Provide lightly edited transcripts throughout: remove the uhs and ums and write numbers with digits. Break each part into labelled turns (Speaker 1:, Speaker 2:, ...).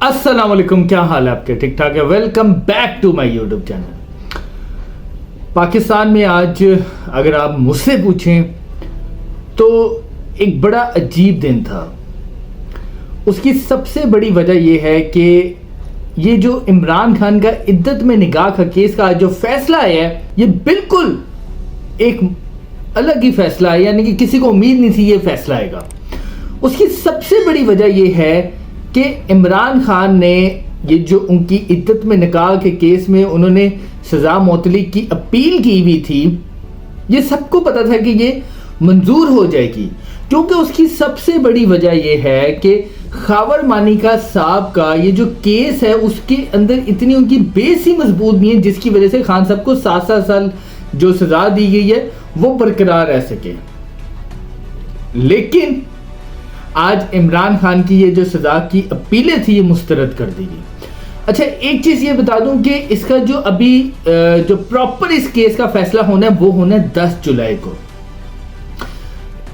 Speaker 1: अस्सलाम वालेकुम, क्या हाल है आपके? ठीक ठाक है। Welcome back to my YouTube channel. Pakistan में आज अगर आप मुझसे पूछें तो एक बड़ा अजीब दिन था। उसकी सबसे बड़ी वजह यह है कि ये जो इमरान खान का इद्दत में निगाह का केस का जो फैसला आया है, ये बिल्कुल एक अलग ही फैसला है, यानी कि किसी को उम्मीद नहीं थी ये फैसला आएगा। उसकी सबसे बड़ी वजह यह है कि इमरान खान ने ये जो उनकी इद्दत में निकाह के केस में उन्होंने सज़ा मुअत्तली की अपील की हुई थी, ये सबको पता था कि ये मंजूर हो जाएगी, क्योंकि उसकी सबसे बड़ी वजह यह है कि खावर मानिका साहब का ये जो केस है उसके अंदर इतनी उनकी बेस ही मजबूत नहीं है, जिसकी वजह से खान साहब को 7-7 साल जो सज़ा दी गई है वो बरकरार रह सके। लेकिन आज इमरान खान की ये जो सजा की अपीलें थी ये मुस्तरद कर दी गई। अच्छा, एक चीज ये बता दूं कि इसका जो अभी जो प्रॉपर इस केस का फैसला होना है वो होना है 10 जुलाई को।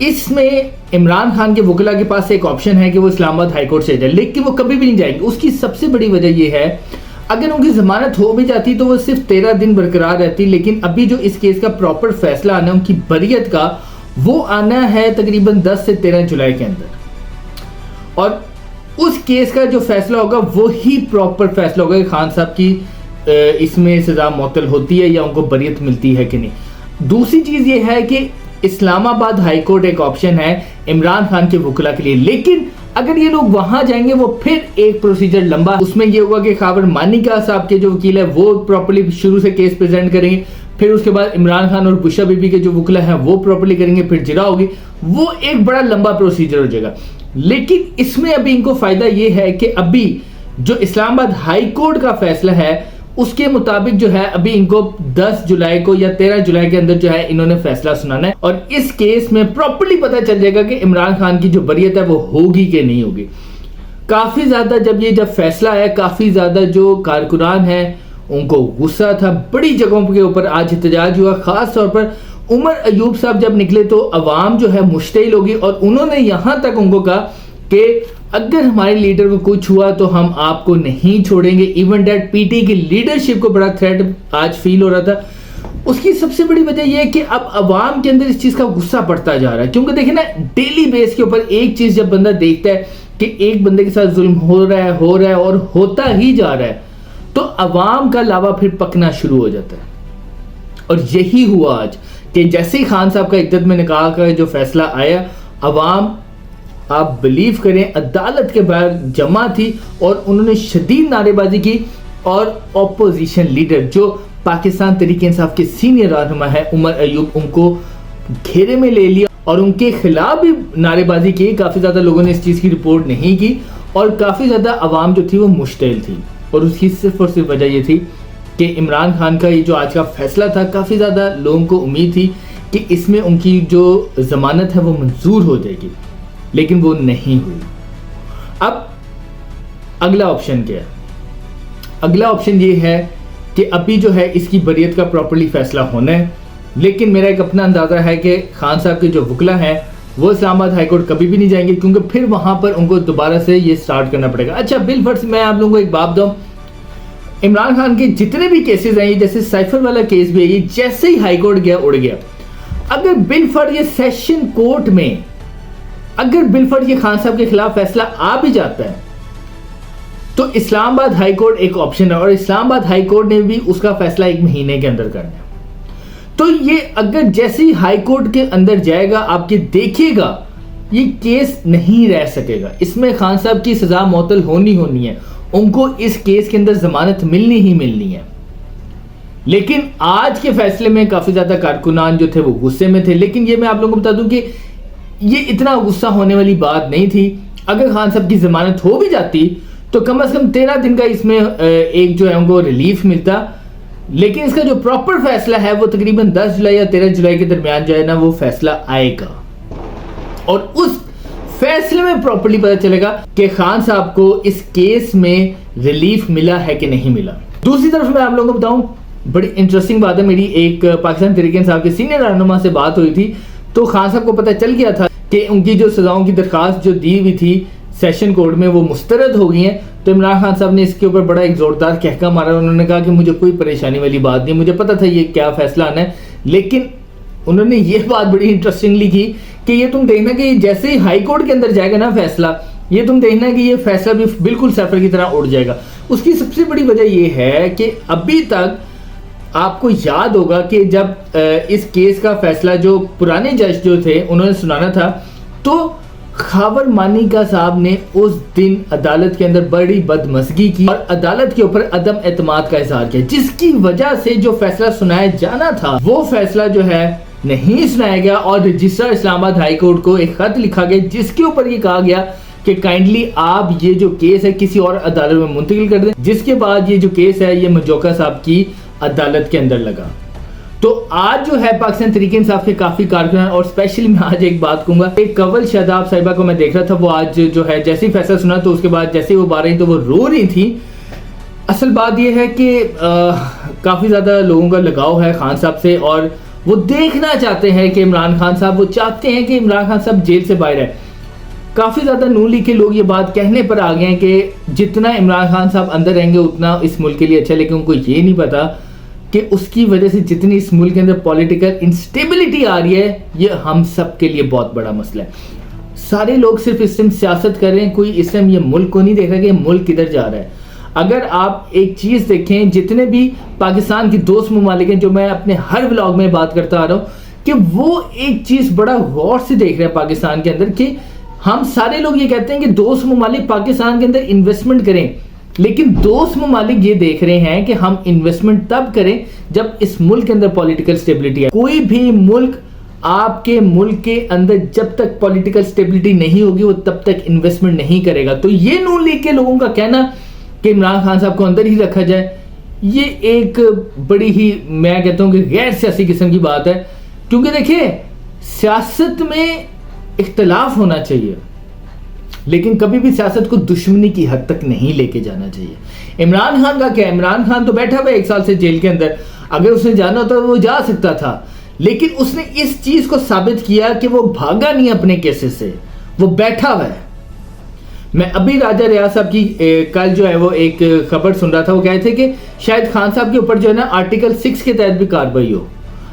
Speaker 1: इसमें इमरान खान के वकीला के पास एक ऑप्शन है कि वो इस्लामाबाद हाईकोर्ट से जाए, लेकिन वो कभी भी नहीं जाएंगे। उसकी सबसे बड़ी वजह यह है, अगर उनकी जमानत हो भी जाती तो वो सिर्फ 13 दिन बरकरार रहती, लेकिन अभी जो इस केस का प्रॉपर फैसला आना है उनकी बरियत का, वो आना है तकरीबन 10 से 13 जुलाई के अंदर। और उस केस का जो फैसला होगा वो ही प्रॉपर फैसला होगा कि खान साहब की इसमें सजा मुअत्तल होती है या उनको बरियत मिलती है कि नहीं। दूसरी चीज ये है कि इस्लामाबाद हाई कोर्ट एक ऑप्शन है इमरान खान के वकीला के लिए, लेकिन अगर ये लोग वहां जाएंगे वो फिर एक प्रोसीजर लंबा, उसमें ये होगा कि खावर मानिका साहब के जो वकील है वो प्रॉपर्ली शुरू से केस प्रेजेंट करेंगे, फिर उसके बाद इमरान खान और बुशरा बीबी के जो वकील हैं वो प्रॉपर्ली करेंगे, फिर जिरा होगी, वो एक बड़ा लंबा प्रोसीजर हो जाएगा। लेकिन इसमें अभी इनको फायदा ये है कि अभी जो इस्लामाबाद हाई कोर्ट का फैसला है उसके मुताबिक जो है अभी इनको 10 जुलाई को या 13 जुलाई के अंदर जो है इन्होंने फैसला सुनाना है, और इस केस में प्रॉपर्ली पता चल जाएगा कि इमरान खान की जो बरियत है वो होगी कि नहीं होगी। काफी ज्यादा जब फैसला आया, काफी ज्यादा जो कारकुनान है उनको गुस्सा था, बड़ी जगहों के ऊपर आज एहतजाज हुआ। खास तौर पर उमर अयूब साहब जब निकले तो अवाम जो है मुश्तिल होगी, और उन्होंने यहां तक उनको कहा कि अगर हमारे लीडर को कुछ हुआ तो हम आपको नहीं छोड़ेंगे। इवन दैट पीटी की लीडरशिप को बड़ा थ्रेट आज फील हो रहा था। उसकी सबसे बड़ी वजह यह है कि अब अवाम के अंदर इस चीज का गुस्सा बढ़ता जा रहा है, क्योंकि देखिए ना, डेली बेस के ऊपर एक चीज जब बंदा देखता है कि एक बंदे के साथ जुल्म हो रहा है और होता ही जा रहा है, तो अवाम का लावा फिर पकना शुरू हो जाता है। और यही हुआ आज कि जैसे ही खान साहब का इद्दत में निकाह का जो फैसला आया, अवाम, आप बिलीव करें, अदालत के बाहर जमा थी और उन्होंने शदीद नारेबाजी की, और ऑपोजिशन लीडर जो पाकिस्तान तहरीक इंसाफ के सीनियर रहनुमा है उमर अयूब, उनको घेरे में ले लिया और उनके खिलाफ भी नारेबाजी की। काफी ज्यादा लोगों ने इस चीज की रिपोर्ट नहीं की और काफी ज्यादा अवाम जो थी वो मुश्तिल थी, और उसकी सिर्फ और सिर्फ वजह ये थी कि इमरान खान का ये जो आज का फैसला था, काफ़ी ज़्यादा लोगों को उम्मीद थी कि इसमें उनकी जो ज़मानत है वो मंजूर हो जाएगी, लेकिन वो नहीं हुई। अब अगला ऑप्शन क्या है? अगला ऑप्शन ये है कि अभी जो है इसकी बरियत का प्रॉपर्ली फैसला होना है, लेकिन मेरा एक अपना अंदाज़ा है कि खान साहब के जो वकील हैं वो इस्लामाबाद हाईकोर्ट कभी भी नहीं जाएंगे, क्योंकि फिर वहाँ पर उनको दोबारा से ये स्टार्ट करना पड़ेगा। अच्छा, बिलफर्ज मैं आप लोगों को एक बात दूँ, इमरान खान के जितने भी केसेस हैं, जैसे साइफर वाला केस भी है, ये जैसे ही हाई कोर्ट गया उड़ गया। अगर बिलफर्ज ये सेशन कोर्ट में अगर बिलफर्ज ये खान साहब के खिलाफ फैसला आ भी जाता है तो इस्लामाबाद हाई कोर्ट एक ऑप्शन है, और इस्लामाबाद हाई कोर्ट ने भी उसका फैसला 1 महीने के अंदर करना है। तो ये अगर जैसे ही हाई कोर्ट के अंदर जाएगा, आपके देखिएगा ये केस नहीं रह सकेगा, इसमें खान साहब की सजा मुअत्तल होनी है, उनको इस केस के अंदर जमानत मिलनी ही मिलनी है। लेकिन आज के फैसले में काफी ज्यादा कारकुनान जो थे वो गुस्से में थे, लेकिन ये मैं आप लोगों को बता दूं कि ये इतना गुस्सा होने वाली बात नहीं थी। अगर खान साहब की जमानत हो भी जाती तो कम से कम 13 दिन का इसमें एक जो है उनको रिलीफ मिलता, लेकिन इसका जो प्रॉपर फैसला है वो तकरीबन 10 जुलाई या 13 जुलाई के दरमियान जो है ना वो फैसला आएगा, और उस फैसले में प्रॉपर्ली पता चलेगा कि खान साहब को इस केस में रिलीफ मिला है कि नहीं मिला। दूसरी तरफ मैं आप लोगों को बताऊं, बड़ी इंटरेस्टिंग बात है, मेरी एक पाकिस्तान तहरीक इंसाफ के सीनियर रहनुमा से बात हुई थी, तो खान साहब को पता चल गया था कि उनकी जो सजाओं की दरखास्त जो दी हुई थी सेशन कोर्ट में वो मुस्तरद हो गई हैं, تو عمران خان صاحب نے اس کے اوپر بڑا ایک زوردار کہکا مارا. انہوں نے کہا کہ مجھے کوئی پریشانی والی بات نہیں, مجھے پتا تھا یہ کیا فیصلہ آنا ہے, لیکن انہوں نے یہ بات بڑی انٹرسٹنگلی کی کہ یہ تم دیکھنا کہ جیسے ہی ہائی کورٹ کے اندر جائے گا نا فیصلہ, یہ تم دیکھنا کہ یہ فیصلہ بھی بالکل سیفر کی طرح اڑ جائے گا. اس کی سب سے بڑی وجہ یہ ہے کہ ابھی تک آپ کو یاد ہوگا کہ جب اس کیس کا فیصلہ جو پرانے جج جو تھے انہوں نے سنانا تھا, تو خاور مانیکا صاحب نے اس دن عدالت کے اندر بڑی بدمزگی کی اور عدالت کے اوپر عدم اعتماد کا اظہار کیا, جس کی وجہ سے جو فیصلہ سنایا جانا تھا وہ فیصلہ جو ہے نہیں سنایا گیا. اور رجسٹرار اسلام آباد ہائی کورٹ کو ایک خط لکھا گیا جس کے اوپر یہ کہا گیا کہ کائنڈلی آپ یہ جو کیس ہے کسی اور عدالت میں منتقل کر دیں, جس کے بعد یہ جو کیس ہے یہ مجوکا صاحب کی عدالت کے اندر لگا. تو آج جو ہے پاکستان تحریک انصاف کے کافی کارکنان, اور اسپیشلی میں آج ایک بات کہوں گا, ایک کول شاداب صاحبہ کو میں دیکھ رہا تھا, وہ آج جو ہے جیسے ہی فیصلہ سنا تو اس کے بعد جیسے وہ بار رہی تو وہ رو رہی تھی. اصل بات یہ ہے کہ کافی زیادہ لوگوں کا لگاؤ ہے خان صاحب سے, اور وہ دیکھنا چاہتے ہیں کہ عمران خان صاحب, وہ چاہتے ہیں کہ عمران خان صاحب جیل سے باہر ہے. کافی زیادہ نون لیگ کے لوگ یہ بات کہنے پر آ گئے ہیں کہ جتنا عمران خان صاحب اندر رہیں گے اتنا اس ملک کے لیے اچھا, لیکن ان کو یہ نہیں پتا کہ اس کی وجہ سے جتنی اس ملک کے اندر پولیٹیکل انسٹیبلٹی آ رہی ہے یہ ہم سب کے لیے بہت بڑا مسئلہ ہے. سارے لوگ صرف اس ٹائم سیاست کر رہے ہیں, کوئی اس ٹائم یہ ملک کو نہیں دیکھ رہا کہ یہ ملک کدھر جا رہا ہے. اگر آپ ایک چیز دیکھیں, جتنے بھی پاکستان کی دوست ممالک ہیں, جو میں اپنے ہر ولاگ میں بات کرتا آ رہا ہوں, کہ وہ ایک چیز بڑا غور سے دیکھ رہے ہیں پاکستان کے اندر, کہ ہم سارے لوگ یہ کہتے ہیں کہ دوست ممالک پاکستان کے اندر انویسٹمنٹ کریں, لیکن دوست ممالک یہ دیکھ رہے ہیں کہ ہم انویسٹمنٹ تب کریں جب اس ملک کے اندر پولیٹیکل سٹیبلٹی ہے. کوئی بھی ملک آپ کے ملک کے اندر جب تک پولیٹیکل سٹیبلٹی نہیں ہوگی وہ تب تک انویسٹمنٹ نہیں کرے گا. تو یہ نون لیگ کے لوگوں کا کہنا کہ عمران خان صاحب کو اندر ہی رکھا جائے, یہ ایک بڑی ہی میں کہتا ہوں کہ غیر سیاسی قسم کی بات ہے. کیونکہ دیکھیں سیاست میں اختلاف ہونا چاہیے, لیکن کبھی بھی سیاست کو دشمنی کی حد تک نہیں لے کے جانا چاہیے. عمران خان کا کیا, عمران خان تو بیٹھا ہوا ہے 1 سال سے جیل کے اندر, اگر اس نے جانا ہوتا وہ جا سکتا تھا, لیکن اس نے اس چیز کو ثابت کیا کہ وہ بھاگا نہیں اپنے کیسز سے, وہ بیٹھا ہوا ہے. میں ابھی راجہ ریاض صاحب کی کل جو ہے وہ ایک خبر سن رہا تھا, وہ کہے تھے کہ شاید خان صاحب کے اوپر جو ہے نا آرٹیکل 6 کے تحت بھی کارروائی ہو.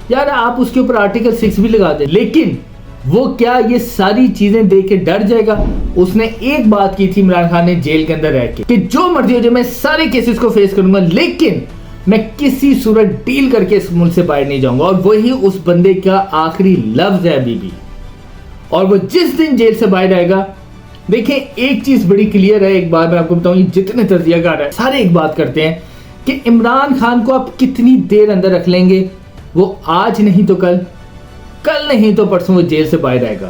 Speaker 1: یار آپ اس کے اوپر آرٹیکل 6 بھی لگا دیں, لیکن وہ کیا یہ ساری چیزیں دیکھ کے ڈر جائے گا؟ اس نے ایک بات کی تھی عمران خان نے جیل کے اندر رہ کے, کہ جو مرضی ہو جائے میں سارے کیسز کو فیس کروں گا, لیکن میں کسی صورت ڈیل کر کے اس ملک سے باہر نہیں جاؤں گا. اور وہی اس بندے کا آخری لفظ ہے ابھی بھی. اور وہ جس دن جیل سے باہر آئے گا, دیکھیں ایک چیز بڑی کلیئر ہے, ایک بار میں آپ کو بتاؤں, یہ جتنے تجزیہ کار ہیں سارے ایک بات کرتے ہیں کہ عمران خان کو آپ کتنی دیر اندر رکھ لیں گے, وہ آج نہیں تو کل, کل نہیں تو پرسوں وہ جیل سے باہر آئے گا.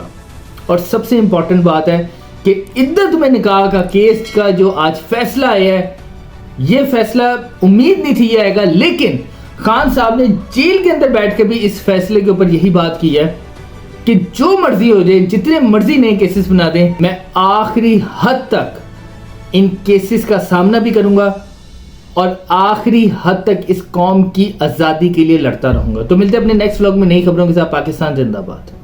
Speaker 1: اور سب سے امپورٹنٹ بات ہے کہ عدت میں نکاح کا کیس کا جو آج فیصلہ آیا ہے, یہ فیصلہ امید نہیں تھی یہ آئے گا, لیکن خان صاحب نے جیل کے اندر بیٹھ کے بھی اس فیصلے کے اوپر یہی بات کی ہے کہ جو مرضی ہو جائے, جتنے مرضی نئے کیسز بنا دیں, میں آخری حد تک ان کیسز کا سامنا بھی کروں گا اور آخری حد تک اس قوم کی آزادی کے لیے لڑتا رہوں گا. تو ملتے ہیں اپنے نیکسٹ ولاگ میں نئی خبروں کے ساتھ. پاکستان زندہ باد.